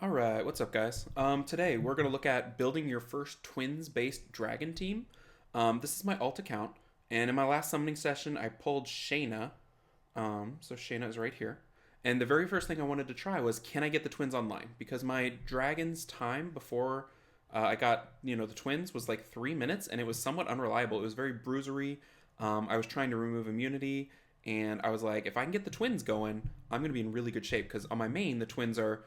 All right, what's up, guys? Today we're gonna look at building your first twins-based dragon team. This is my alt account, and in my last summoning session, I pulled Shayna. So Shayna is right here, and the very first thing I wanted to try was, can I get the twins online? Because my dragon's time before I got the twins was like 3 minutes, and it was somewhat unreliable. It was very bruisery. I was trying to remove immunity, and I was like, if I can get the twins going, I'm gonna be in really good shape. Because on my main, the twins are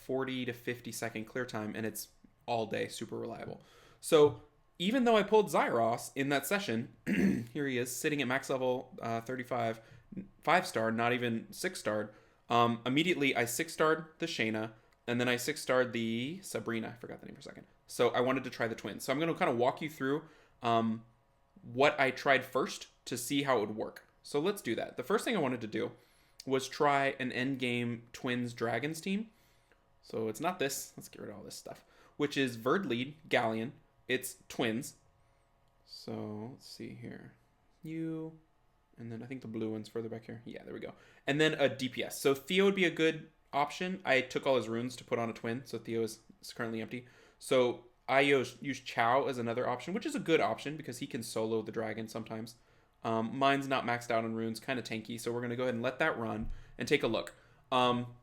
40 to 50 second clear time, and it's all day, super reliable. So even though I pulled Zyros in that session, here he is sitting at max level 35, 5-star, not even 6-starred. Immediately I 6-starred the Shayna, and then I 6-starred the Sabrina. I forgot the name for a second. So I wanted to try the twins. So I'm going to kind of walk you through what I tried first to see how it would work. So let's do that. The first thing I wanted to do was try an endgame twins dragons team. So it's not this. Let's get rid of all this stuff. Which is Verd lead, Galleon. It's twins. So let's see here. You. And then I think the blue one's further back here. Yeah, there we go. And then a DPS. So Theo would be a good option. I took all his runes to put on a twin. So Theo is currently empty. So I use Chow as another option, which is a good option because he can solo the dragon sometimes. Mine's not maxed out on runes, kind of tanky. So we're going to go ahead and let that run and take a look.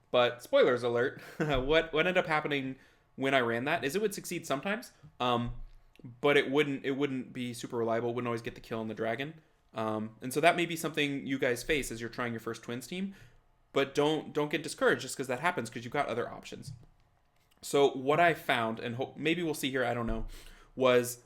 But spoilers alert, what ended up happening when I ran that is it would succeed sometimes, but it wouldn't be super reliable. It wouldn't always get the kill on the dragon, and so that may be something you guys face as you're trying your first twins team. But don't get discouraged just because that happens, because you've got other options. So what I found, and maybe we'll see here, I don't know, was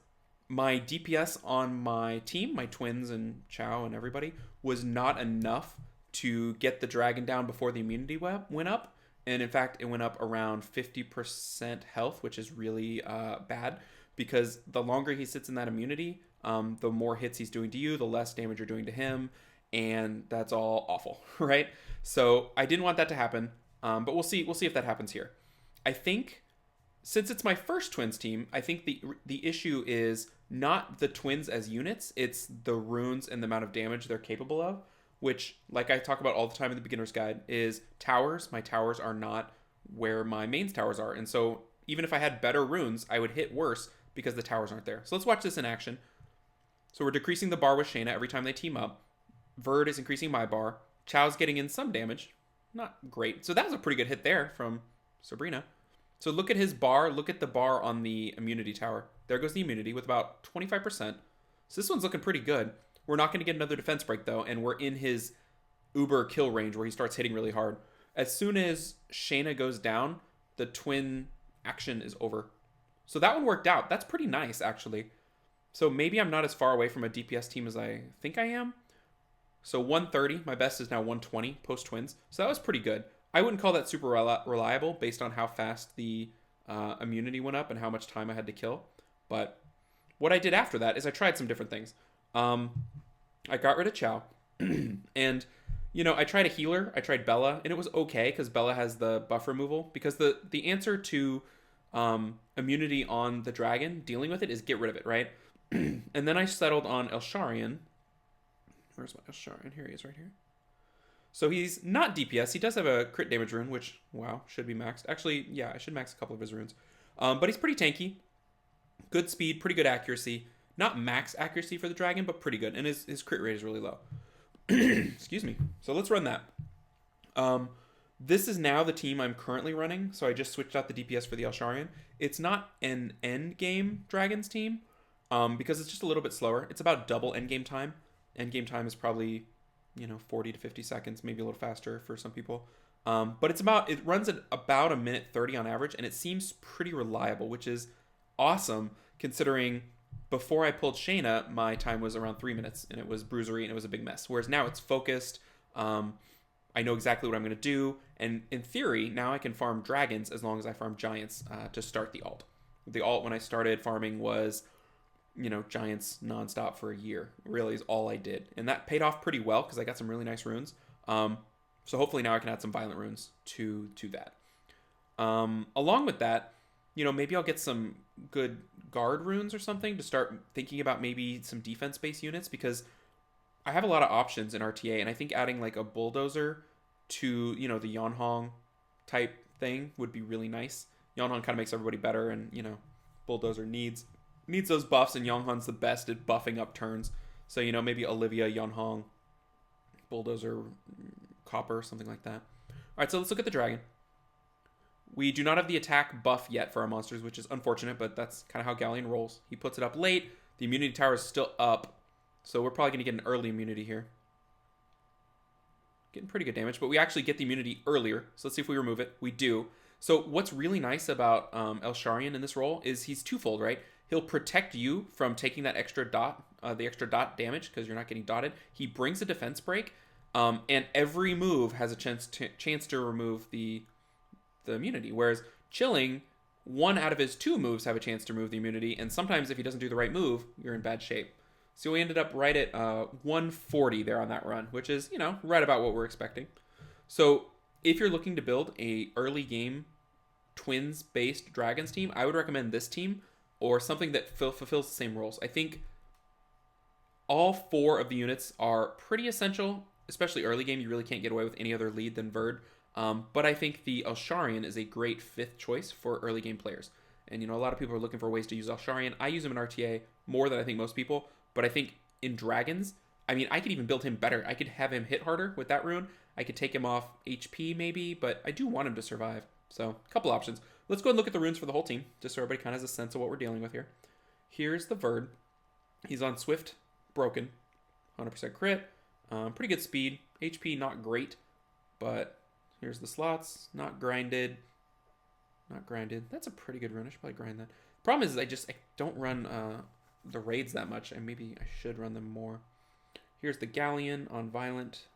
my DPS on my team, my twins and Chow and everybody, was not enough to get the dragon down before the immunity went up. And in fact, it went up around 50% health, which is really bad, because the longer he sits in that immunity, the more hits he's doing to you, the less damage you're doing to him, and that's all awful, right? So I didn't want that to happen, but we'll see if that happens here. I think since it's my first twins team, I think the issue is not the twins as units, it's the runes and the amount of damage they're capable of, which, like I talk about all the time in the beginner's guide, is towers. My towers are not where my mains towers are. And so even if I had better runes, I would hit worse because the towers aren't there. So let's watch this in action. So we're decreasing the bar with Shayna every time they team up. Verd is increasing my bar. Chow's getting in some damage. Not great. So that was a pretty good hit there from Sabrina. So look at his bar. Look at the bar on the immunity tower. There goes the immunity with about 25%. So this one's looking pretty good. We're not going to get another defense break, though, and we're in his uber kill range where he starts hitting really hard. As soon as Shayna goes down, the twin action is over. So that one worked out. That's pretty nice, actually. So maybe I'm not as far away from a DPS team as I think I am. So 130. My best is now 120 post-twins. So that was pretty good. I wouldn't call that super reliable based on how fast the immunity went up and how much time I had to kill. But what I did after that is I tried some different things. I got rid of Chow, and I tried a healer. I tried Bella, and it was okay because Bella has the buff removal. Because the answer to immunity on the dragon, dealing with it, is get rid of it, right? And then I settled on Elsharian. Where's my Elsharian? Here he is, right here. So he's not DPS. He does have a crit damage rune, which, wow, should be maxed. Actually, yeah, I should max a couple of his runes. But he's pretty tanky. Good speed, pretty good accuracy. Not max accuracy for the dragon, but pretty good. And his crit rate is really low. Excuse me. So let's run that. This is now the team I'm currently running. So I just switched out the DPS for the Elsharian. It's not an end game dragons team because it's just a little bit slower. It's about double end game time. End game time is probably 40 to 50 seconds, maybe a little faster for some people. But it runs at about 1:30 on average, and it seems pretty reliable, which is awesome considering before I pulled Shayna, my time was around 3 minutes, and it was bruisery, and it was a big mess. Whereas now it's focused. I know exactly what I'm going to do, and in theory, now I can farm dragons as long as I farm giants to start the alt. The alt when I started farming was, giants nonstop for a year. Really is all I did, and that paid off pretty well because I got some really nice runes. So hopefully now I can add some violent runes to that. Along with that, maybe I'll get some good guard runes or something to start thinking about maybe some defense-based units, because I have a lot of options in RTA, and I think adding like a bulldozer to, the Yonhong type thing would be really nice. Yonhan kind of makes everybody better, and, you know, Bulldozer needs those buffs, and Yonghan's the best at buffing up turns. So, you know, maybe Olivia, Yonhong, Bulldozer, Copper, something like that. All right, so let's look at the dragon. We do not have the attack buff yet for our monsters, which is unfortunate, but that's kind of how Galleon rolls. He puts it up late. The immunity tower is still up, so we're probably going to get an early immunity here. Getting pretty good damage, but we actually get the immunity earlier. So let's see if we remove it. We do. So what's really nice about Elsharion in this role is he's twofold, right? He'll protect you from taking that extra dot, the extra dot damage, because you're not getting dotted. He brings a defense break, and every move has a chance to remove the immunity. Whereas Chilling, 1 out of his 2 moves have a chance to remove the immunity, and sometimes if he doesn't do the right move, you're in bad shape. So we ended up right at 140 there on that run, which is, you know, right about what we're expecting. So if you're looking to build a early game twins-based dragons team, I would recommend this team or something that fulfills the same roles. I think all 4 of the units are pretty essential, especially early game. You really can't get away with any other lead than Verd. But I think the Elsharion is a great 5th choice for early game players. And, you know, a lot of people are looking for ways to use Elsharion. I use him in RTA more than I think most people. But I think in Dragons, I mean, I could even build him better. I could have him hit harder with that rune. I could take him off HP maybe, but I do want him to survive. So, a couple options. Let's go and look at the runes for the whole team, just so everybody kind of has a sense of what we're dealing with here. Here's the Verd. He's on Swift, Broken, 100% crit, pretty good speed. HP, not great, but here's the slots, not grinded. Not grinded. That's a pretty good rune. I should probably grind that. Problem is, I don't run the raids that much, and maybe I should run them more. Here's the Galleon on Violent,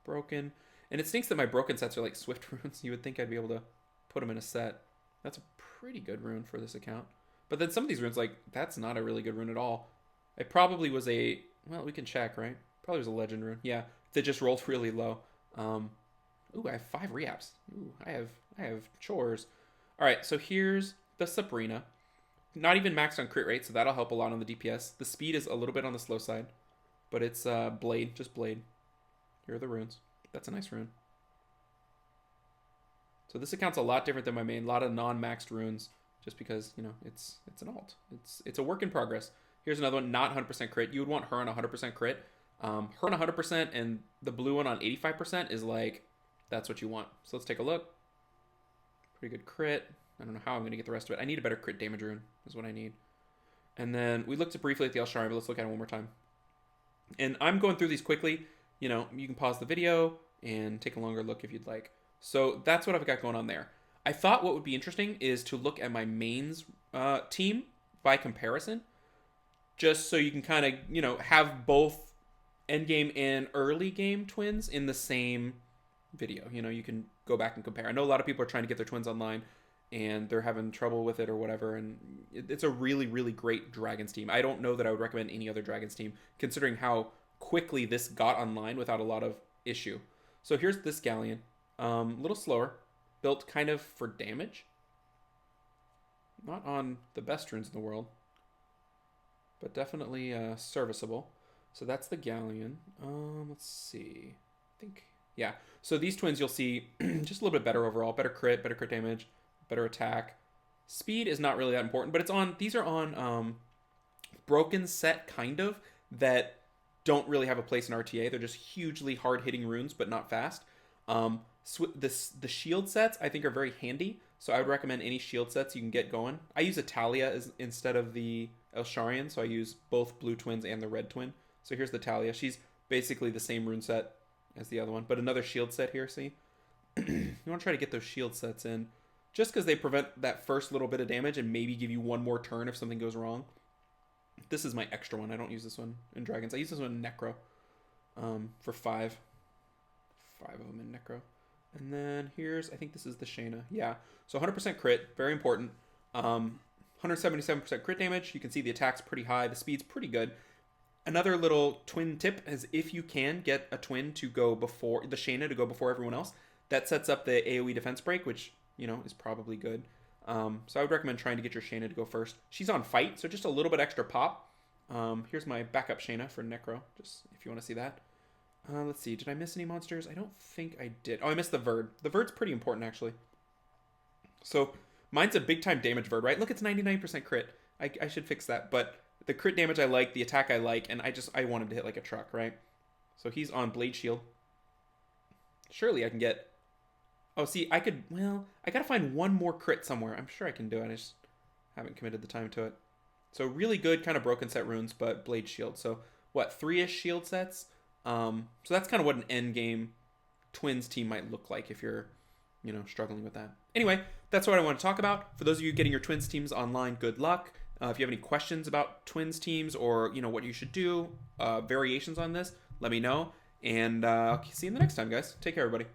Broken. And it stinks that my broken sets are like Swift runes. You would think I'd be able to put them in a set. That's a pretty good rune for this account. But then some of these runes, like, that's not a really good rune at all. It probably was a, well, we can check, right? Probably was a legend rune. Yeah, that just rolled really low. Ooh, I have 5 reaps. Ooh, I have chores. All right, so here's the Sabrina. Not even maxed on crit rate, so that'll help a lot on the DPS. The speed is a little bit on the slow side, but it's Blade, just Blade. Here are the runes. That's a nice rune. So this account's a lot different than my main. A lot of non-maxed runes, just because, you know, it's an alt. It's a work in progress. Here's another one, not 100% crit. You would want her on 100% crit. Her on 100% and the blue one on 85% is like, that's what you want. So let's take a look. Pretty good crit. I don't know how I'm going to get the rest of it. I need a better crit damage rune is what I need. And then we looked briefly at the Elsharion, but let's look at it one more time. And I'm going through these quickly. You know, you can pause the video and take a longer look if you'd like. So that's what I've got going on there. I thought what would be interesting is to look at my mains team by comparison, just so you can kind of, you know, have both endgame and early game twins in the same video. You know, you can go back and compare. I know a lot of people are trying to get their twins online and they're having trouble with it or whatever, and it's a really, really great Dragons team. I don't know that I would recommend any other Dragons team, considering how quickly this got online without a lot of issue. So here's this Galleon. A little slower, built kind of for damage. Not on the best runes in the world, but definitely serviceable. So that's the Galleon. Let's see. I think, yeah. So these twins you'll see just a little bit better overall. Better crit damage, better attack. Speed is not really that important, but it's on, these are on broken set kind of that don't really have a place in RTA. They're just hugely hard-hitting runes, but not fast. The shield sets I think are very handy, so I would recommend any shield sets you can get going. I use Italia instead of the Elsharion, so I use both blue twins and the red twin. So here's the Talia. She's basically the same rune set as the other one, but another shield set here, see? You want to try to get those shield sets in, just because they prevent that first little bit of damage and maybe give you one more turn if something goes wrong. This is my extra one. I don't use this one in Dragons. I use this one in Necro for 5. 5 of them in Necro. And then here's, I think this is the Shayna. Yeah, so 100% crit, very important. 177% crit damage. You can see the attack's pretty high. The speed's pretty good. Another little twin tip is if you can get a twin to go before, the Shayna to go before everyone else, that sets up the AoE defense break, which, you know, is probably good. So I would recommend trying to get your Shayna to go first. She's on fight, so just a little bit extra pop. Here's my backup Shayna for Necro, just if you want to see that. Let's see, did I miss any monsters? I don't think I did. Oh, I missed the Verd. The Verd's pretty important, actually. So mine's a big time damage bird, right? Look, it's 99% crit. I should fix that. But the crit damage I like, the attack I like, and I want him to hit like a truck, right? So he's on Blade Shield. Surely I can get... Oh, see, I could... Well, I gotta find one more crit somewhere. I'm sure I can do it. I just haven't committed the time to it. So really good kind of broken set runes, but Blade Shield. So what, 3-ish shield sets? So that's kind of what an end game Twins team might look like if you're, struggling with that. Anyway, that's what I want to talk about. For those of you getting your Twins teams online, good luck. If you have any questions about Twins teams or, what you should do, variations on this, let me know. And I'll see you in the next time, guys. Take care, everybody.